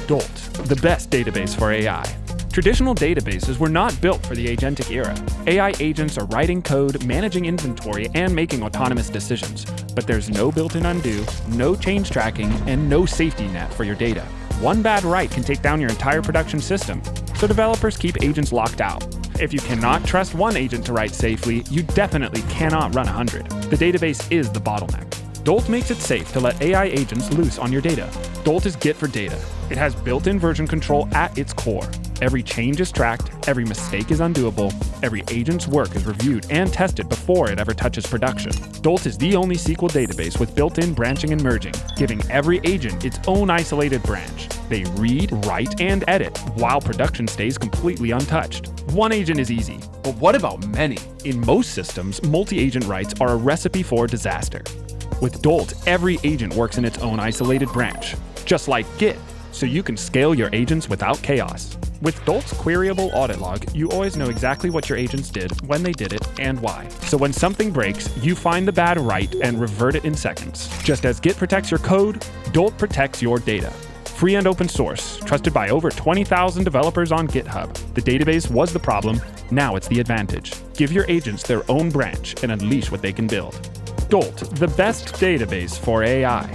Dolt, the best database for AI. Traditional databases were not built for the agentic era. AI agents are writing code, managing inventory, and making autonomous decisions. But there's no built-in undo, no change tracking, and no safety net for your data. One bad write can take down your entire production system, so developers keep agents locked out. If you cannot trust one agent to write safely, you definitely cannot run 100. The database is the bottleneck. Dolt makes it safe to let AI agents loose on your data. Dolt is Git for data. It has built-in version control at its core. Every change is tracked, every mistake is undoable, every agent's work is reviewed and tested before it ever touches production. Dolt is the only SQL database with built-in branching and merging, giving every agent its own isolated branch. They read, write, and edit, while production stays completely untouched. One agent is easy. But what about many? In most systems, multi-agent writes are a recipe for disaster. With Dolt, every agent works in its own isolated branch, just like Git, so you can scale your agents without chaos. With Dolt's queryable audit log, you always know exactly what your agents did, when they did it, and why. So when something breaks, you find the bad write and revert it in seconds. Just as Git protects your code, Dolt protects your data. Free and open source, trusted by over 20,000 developers on GitHub. The database was the problem, now it's the advantage. Give your agents their own branch and unleash what they can build. Dolt, the best database for AI.